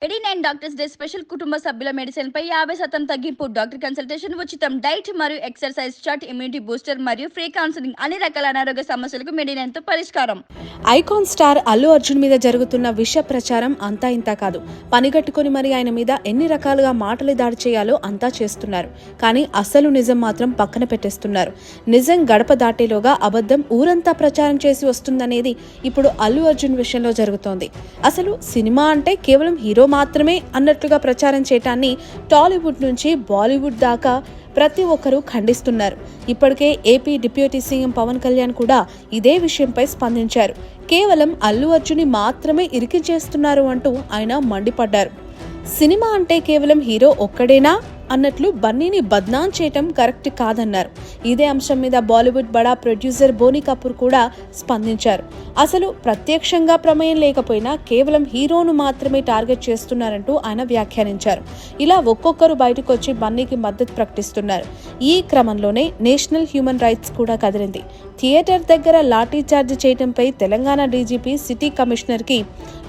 89 doctors day special కుటుంబ సభ్యుల medicine పై 50% తగ్గింపు. డాక్టర్ కన్సల్టేషన్ ఉచితం. డైట్ మరియు ఎక్సర్సైజ్ చార్ట్, ఇమ్యూనిటీ బూస్టర్ మరియు ఫ్రీ కౌన్సిలింగ్. అన్ని రకాల అనారోగ్య సమస్యలకు మెడినైన్ తో పరిష్కారం. ఐకాన్ స్టార్ అల్లు అర్జున్ మీద జరుగుతున్న విష ప్రచారం అంతా ఇంత కాదు. పనిగట్టుకుని మరి ఆయన మీద ఎన్ని రకాలుగా మాటలు దాడి చేయాలో అంతా చేస్తున్నారు. కానీ అసలు నిజం మాత్రం పక్కన పెట్టేస్తున్నారు. నిజం గడప దాటేలోగా అబద్ధం ఊరంతా ప్రచారం చేసి వస్తుందనేది ఇప్పుడు అల్లు అర్జున్ విషయంలో జరుగుతోంది. అసలు సినిమా అంటే కేవలం హీరో మాత్రమే అన్నట్లుగా ప్రచారం చేయటాన్ని టాలీవుడ్ నుంచి బాలీవుడ్ దాకా ప్రతి ఒక్కరూ ఖండిస్తున్నారు. ఇప్పటికే AP deputy CM Pawan Kalyan కూడా ఇదే విషయంపై స్పందించారు. కేవలం అల్లు అర్జున్ని మాత్రమే ఇరికించేస్తున్నారు అంటూ ఆయన మండిపడ్డారు. సినిమా అంటే కేవలం హీరో ఒక్కడేనా అన్నట్లు బన్నీని బద్నాం చేయటం కరెక్ట్ కాదన్నారు. ఇదే అంశం మీద బాలీవుడ్ బడా ప్రొడ్యూసర్ బోనీ కపూర్ కూడా స్పందించారు. అసలు ప్రత్యక్షంగా ప్రమేయం లేకపోయినా కేవలం హీరోను మాత్రమే టార్గెట్ చేస్తున్నారంటూ ఆయన వ్యాఖ్యానించారు. ఇలా ఒక్కొక్కరు బయటకు వచ్చి బన్నీకి మద్దతు ప్రకటిస్తున్నారు. ఈ క్రమంలోనే నేషనల్ హ్యూమన్ రైట్స్ కూడా కదిలింది. థియేటర్ దగ్గర లాఠీ చార్జ్ చేయడంపై తెలంగాణ డీజీపీ సిటీ కమిషనర్కి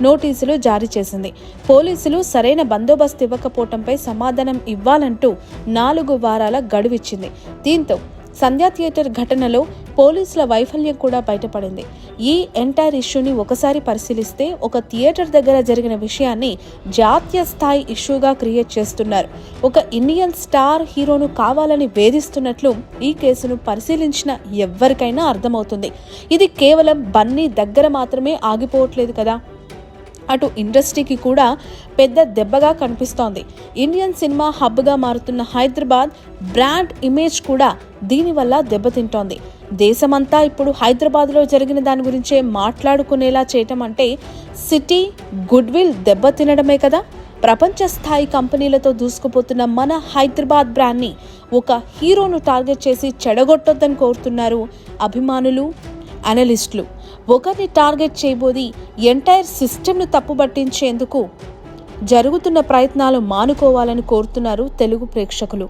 నోటీసులు జారీ చేసింది. పోలీసులు సరైన బందోబస్తు ఇవ్వకపోవడంపై సమాధానం ఇవ్వాలంటూ 4 వారాల గడువిచ్చింది. దీంతో సంధ్యా థియేటర్ ఘటనలో పోలీసుల వైఫల్యం కూడా బయటపడింది. ఈ ఎంటైర్ ఇష్యూని ఒకసారి పరిశీలిస్తే ఒక థియేటర్ దగ్గర జరిగిన విషయాన్ని జాతీయ స్థాయి ఇష్యూగా క్రియేట్ చేస్తున్నారు. ఒక ఇండియన్ స్టార్ హీరోను కావాలని వేధిస్తున్నట్లు ఈ కేసును పరిశీలించిన ఎవ్వరికైనా అర్థమవుతుంది. ఇది కేవలం బన్నీ దగ్గర మాత్రమే ఆగిపోవట్లేదు కదా, అటు ఇండస్ట్రీకి కూడా పెద్ద దెబ్బగా కనిపిస్తోంది. ఇండియన్ సినిమా హబ్గా మారుతున్న హైదరాబాద్ బ్రాండ్ ఇమేజ్ కూడా దీనివల్ల దెబ్బతింటోంది. దేశమంతా ఇప్పుడు హైదరాబాద్లో జరిగిన దాని గురించే మాట్లాడుకునేలా చేయటం అంటే సిటీ గుడ్ విల్ దెబ్బతినడమే కదా. ప్రపంచ స్థాయి కంపెనీలతో దూసుకుపోతున్న మన హైదరాబాద్ బ్రాండ్ని ఒక హీరోను టార్గెట్ చేసి చెడగొట్టొద్దని కోరుతున్నారు అభిమానులు, అనలిస్టులు. ఒకరిని టార్గెట్ చేయబోది ఎంటైర్ సిస్టమ్ను తప్పుబట్టించేందుకు జరుగుతున్న ప్రయత్నాలు మానుకోవాలని కోరుతున్నారు తెలుగు ప్రేక్షకులు.